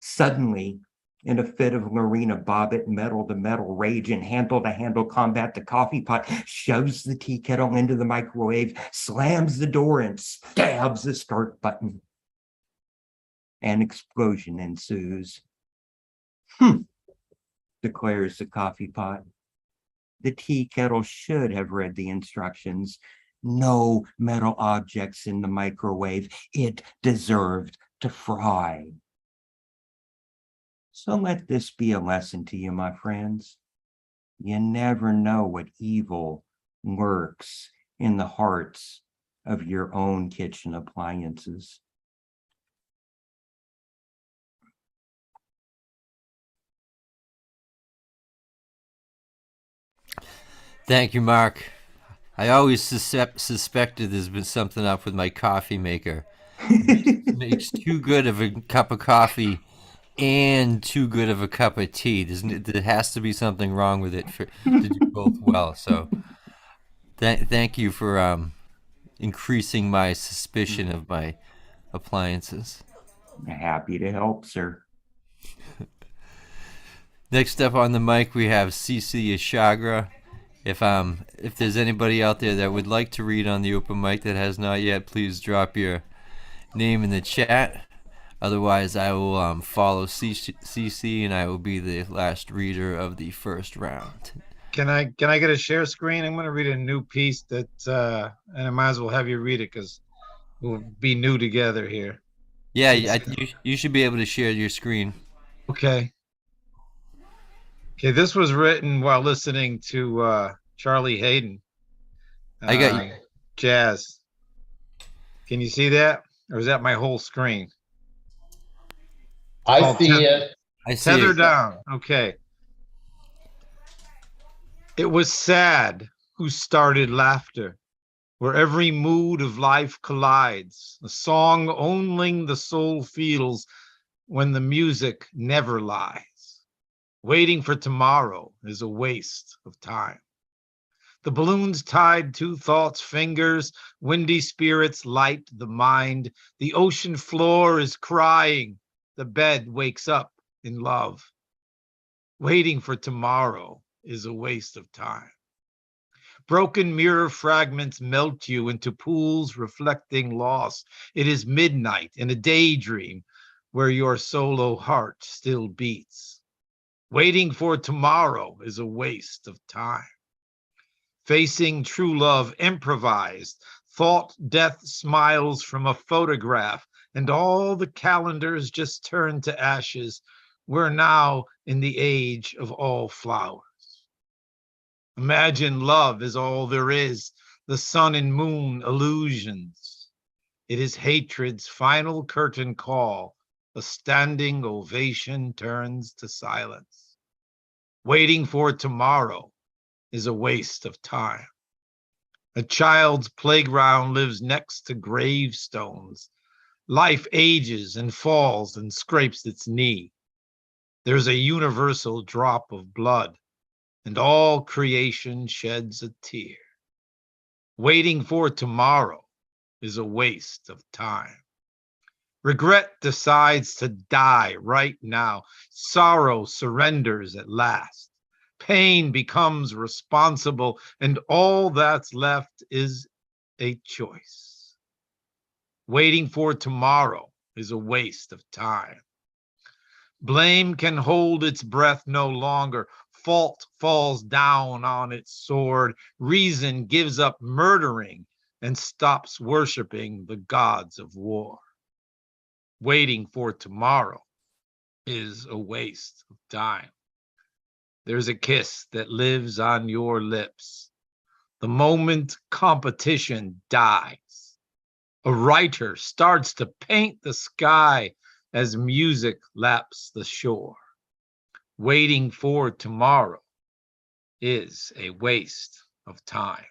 suddenly, in a fit of Marina Bobbitt metal-to-metal rage and handle-to-handle combat, the coffee pot shoves the tea kettle into the microwave, slams the door, and stabs the start button. An explosion ensues. Declares the coffee pot. The tea kettle should have read the instructions. No metal objects in the microwave. It deserved to fry. So let this be a lesson to you, my friends. You never know what evil lurks in the hearts of your own kitchen appliances. Thank you, Mark. I always suspected there's been something up with my coffee maker. It makes too good of a cup of coffee and too good of a cup of tea. There has to be something wrong with it to do both well. So thank you for increasing my suspicion of my appliances. Happy to help, sir. Next up on the mic, we have CC Ashagra. If there's anybody out there that would like to read on the open mic that has not yet, please drop your name in the chat. Otherwise, I will follow CC and I will be the last reader of the first round. Can I get a share screen? I'm going to read a new piece that, and I might as well have you read it because we'll be new together here. Yeah, you should be able to share your screen. Okay. Okay, this was written while listening to Charlie Hayden. I got you. Jazz. Can you see that? Or is that my whole screen? I see it. I see Tether it. down. Okay. It was sad who started laughter, where every mood of life collides, a song only the soul feels when the music never lies. Waiting for tomorrow is a waste of time. The balloons tied to thoughts' fingers, windy spirits light the mind. The ocean floor is crying, the bed wakes up in love. Waiting for tomorrow is a waste of time. Broken mirror fragments melt you into pools reflecting loss. It is midnight in a daydream where your solo heart still beats. Waiting for tomorrow is a waste of time. Facing true love improvised, thought death smiles from a photograph, and all the calendars just turn to ashes. We're now in the age of all flowers. Imagine love is all there is, the sun and moon illusions. It is hatred's final curtain call. A standing ovation turns to silence. Waiting for tomorrow is a waste of time. A child's playground lives next to gravestones. Life ages and falls and scrapes its knee. there's a universal drop of blood, and all creation sheds a tear. Waiting for tomorrow is a waste of time. Regret decides to die right now. Sorrow surrenders at last. Pain becomes responsible, and all that's left is a choice. Waiting for tomorrow is a waste of time. Blame can hold its breath no longer. Fault falls down on its sword. Reason gives up murdering and stops worshiping the gods of war. Waiting for tomorrow is a waste of time. There's a kiss that lives on your lips. The moment competition dies, a writer starts to paint the sky as music laps the shore. Waiting for tomorrow is a waste of time.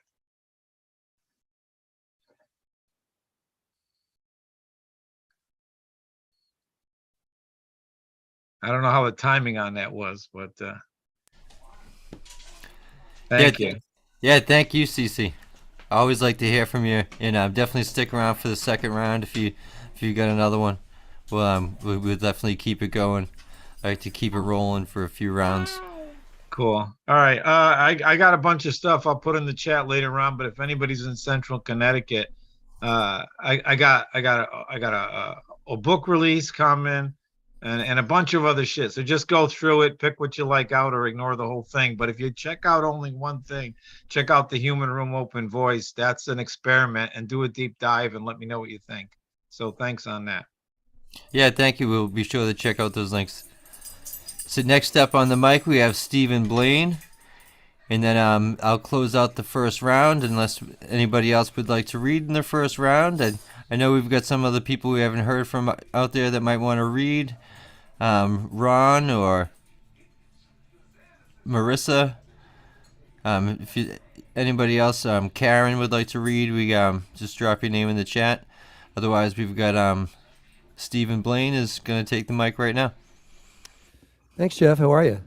I don't know how the timing on that was, but thank you. Yeah, thank you, Cece. I always like to hear from you, and definitely stick around for the second round if you got another one. Well, we'll definitely keep it going. I like to keep it rolling for a few rounds. Cool. All right. I got a bunch of stuff I'll put in the chat later on, but if anybody's in Central Connecticut, I got a book release coming and a bunch of other shit. So just go through it, pick what you like out, or ignore the whole thing. But if you check out only one thing, check out the Human Room Open Voice. That's an experiment, and do a deep dive and let me know what you think. So thanks on that. Yeah, thank you. We'll be sure to check out those links. So next up on the mic, we have Stephen Blaine. And then I'll close out the first round unless anybody else would like to read in the first round. And I know we've got some other people we haven't heard from out there that might want to read. Ron or Marissa. If anybody else, Karen would like to read, we just drop your name in the chat. Otherwise, we've got Stephen Blaine is going to take the mic right now. Thanks, Jeff. How are you?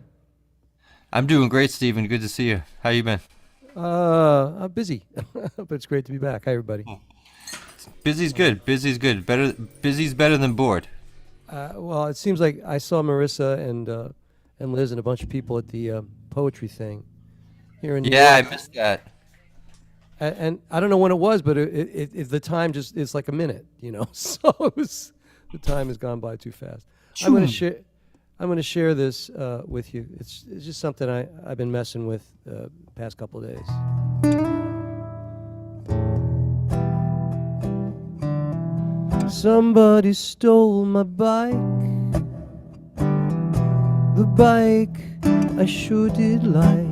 I'm doing great, Stephen. Good to see you. How you been? I'm busy, but it's great to be back. Hi, everybody. Busy's good. Busy's good. Busy's better than bored. Well, it seems like I saw Marissa and Liz and a bunch of people at the poetry thing here in New York. I missed that. And I don't know when it was, but the time just it's like a minute, you know. So the time has gone by too fast. I'm going to share this with you. It's just something I've been messing with past couple of days. Somebody stole my bike, the bike I sure did like,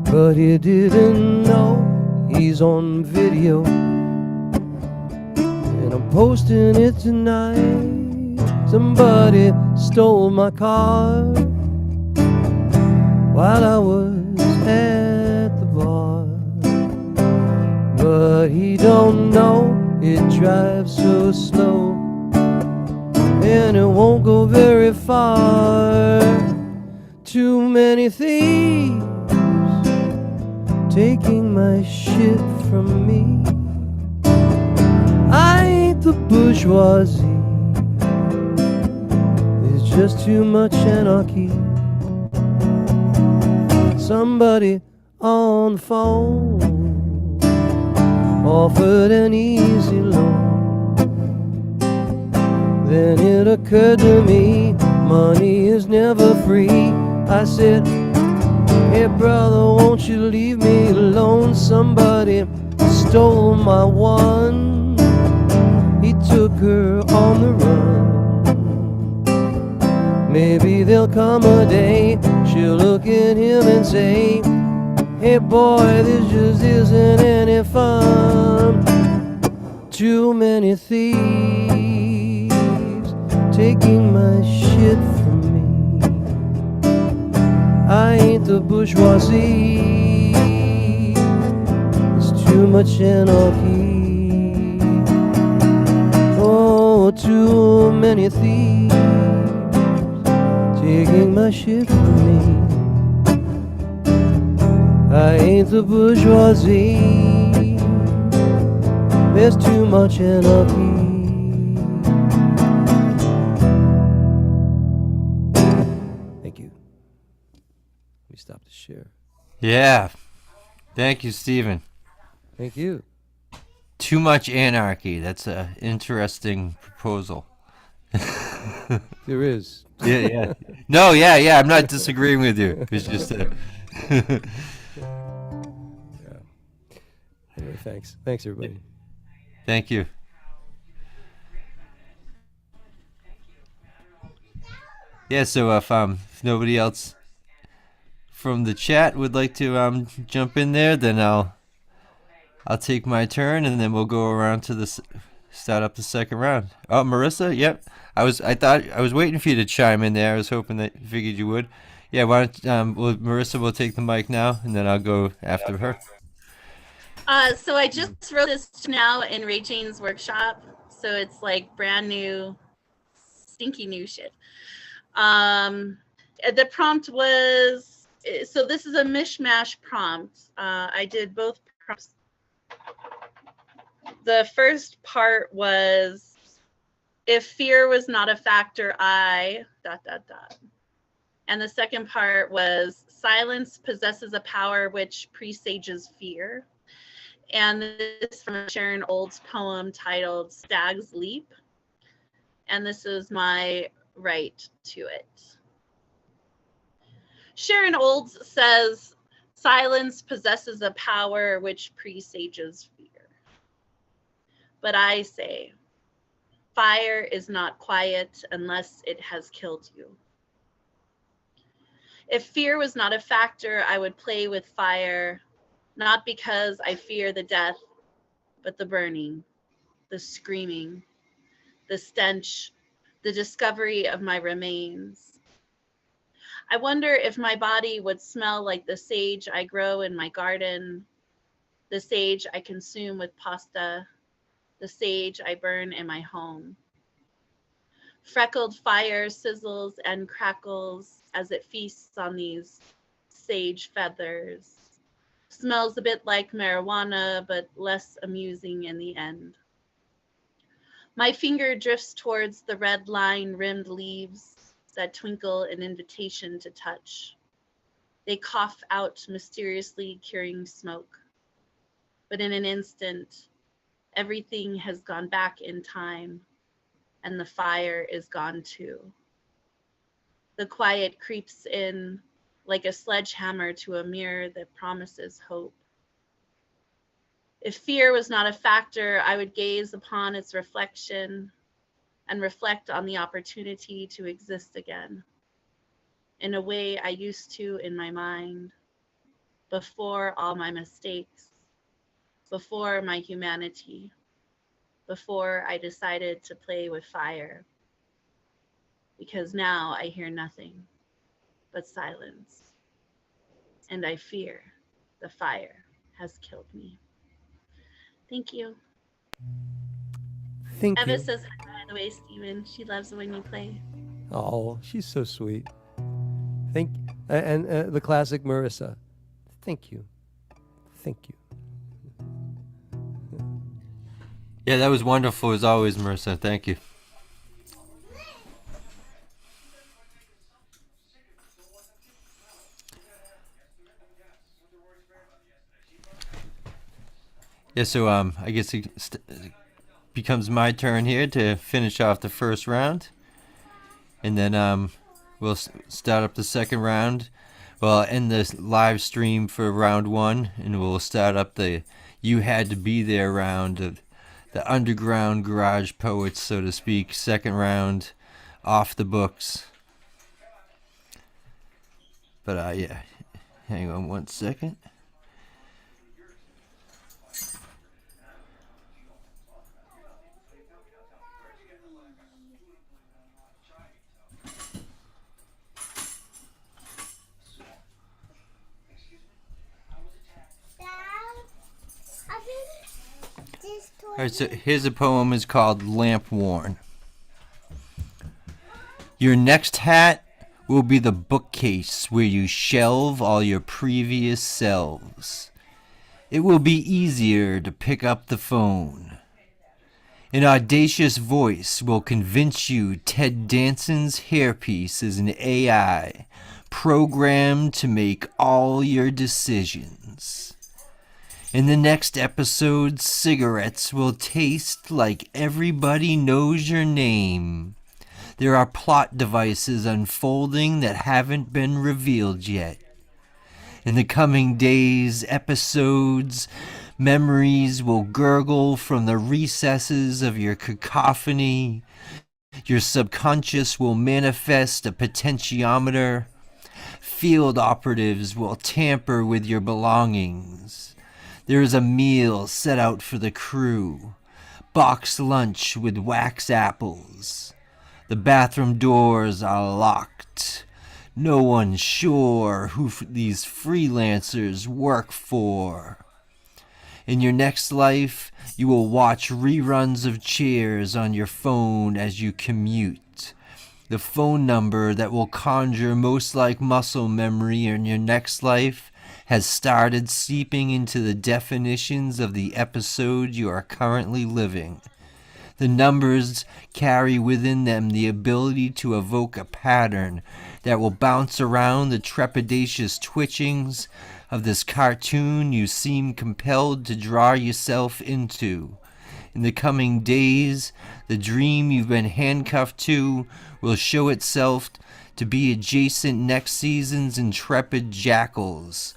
but he didn't know he's on video, and I'm posting it tonight. Somebody stole my car while I was at the bar, but he don't know it drives so slow and it won't go very far. Too many thieves taking my shit from me. I ain't the bourgeoisie, just too much anarchy. Somebody on the phone offered an easy loan. Then it occurred to me, money is never free. I said, hey brother, won't you leave me alone? Somebody stole my one. He took her on the run. Maybe there'll come a day she'll look at him and say, hey boy, this just isn't any fun. Too many thieves taking my shit from me. I ain't the bourgeoisie, it's too much anarchy. Oh, too many thieves taking my shit from me. I ain't the bourgeoisie. There's too much anarchy. Thank you. We stop to share. Yeah. Thank you, Stephen. Thank you. Too much anarchy. That's an interesting proposal. There is. Yeah. No, yeah. I'm not disagreeing with you. It's just Yeah. Anyway, thanks. Thanks, everybody. Thank you. Yeah, so if nobody else from the chat would like to jump in there, then I'll take my turn, and then we'll go around to start up the second round. Oh, Marissa, yep. I was waiting for you to chime in there. I was figured you would. Yeah, why don't Marissa will take the mic now, and then I'll go after her. So I just wrote this now in Ray Jane's workshop. So it's like brand new, stinky new shit. The prompt was, so this is a mishmash prompt. I did both prompts. The first part was, if fear was not a factor, I ... And the second part was, silence possesses a power which presages fear. And this is from Sharon Old's poem titled Stag's Leap. And this is my right to it. Sharon Olds says, silence possesses a power which presages fear. But I say, fire is not quiet unless it has killed you. If fear was not a factor, I would play with fire, not because I fear the death, but the burning, the screaming, the stench, the discovery of my remains. I wonder if my body would smell like the sage I grow in my garden, the sage I consume with pasta, the sage I burn in my home. Freckled fire sizzles and crackles as it feasts on these sage feathers. Smells a bit like marijuana, but less amusing in the end. My finger drifts towards the red line-rimmed leaves that twinkle an invitation to touch. They cough out mysteriously curing smoke. But in an instant, everything has gone back in time, and the fire is gone too. The quiet creeps in like a sledgehammer to a mirror that promises hope. If fear was not a factor, I would gaze upon its reflection and reflect on the opportunity to exist again in a way I used to in my mind, before all my mistakes, before my humanity, before I decided to play with fire. Because now I hear nothing but silence, and I fear the fire has killed me. Thank you. Thank Eva you. says hi, by the way, Steven. She loves it when you play. Oh, she's so sweet. And the classic Marissa. Thank you. Thank you. Yeah, that was wonderful as always, Marissa. Thank you. Yeah, so I guess it becomes my turn here to finish off the first round, and then we'll start up the second round. Well, end this live stream for round one, and we'll start up the "You Had to Be There" round of the underground garage poets, so to speak. Second round, off the books. But yeah, hang on one second. All right, so here's a poem. Is called Lamp Worn. Your next hat will be the bookcase where you shelve all your previous selves. It will be easier to pick up the phone. An audacious voice will convince you Ted Danson's hairpiece is an AI programmed to make all your decisions. In the next episode, cigarettes will taste like everybody knows your name. There are plot devices unfolding that haven't been revealed yet. In the coming days, episodes, memories will gurgle from the recesses of your cacophony. Your subconscious will manifest a potentiometer. Field operatives will tamper with your belongings. There is a meal set out for the crew. Boxed lunch with wax apples. The bathroom doors are locked. No one's sure who these freelancers work for. In your next life, you will watch reruns of Cheers on your phone as you commute. The phone number that will conjure most like muscle memory in your next life has started seeping into the definitions of the episode you are currently living. The numbers carry within them the ability to evoke a pattern that will bounce around the trepidatious twitchings of this cartoon you seem compelled to draw yourself into. In the coming days, the dream you've been handcuffed to will show itself to be adjacent next season's intrepid jackals.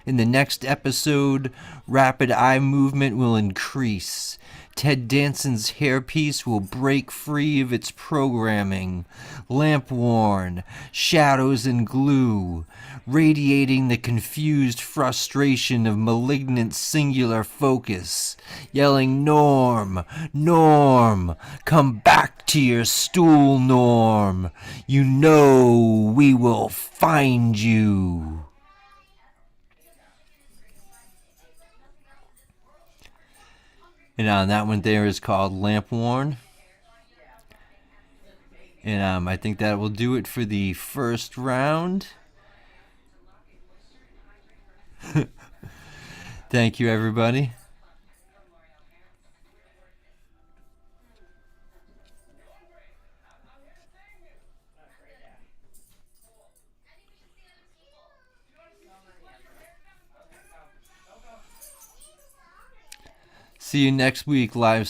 In the next episode, rapid eye movement will increase. Ted Danson's hairpiece will break free of its programming. Lamp worn, shadows and glue, radiating the confused frustration of malignant singular focus, yelling, "Norm, Norm, come back to your stool, Norm. You know we will find you." And that one there is called Lamp Worn. And I think that will do it for the first round. Thank you, everybody. See you next week, live.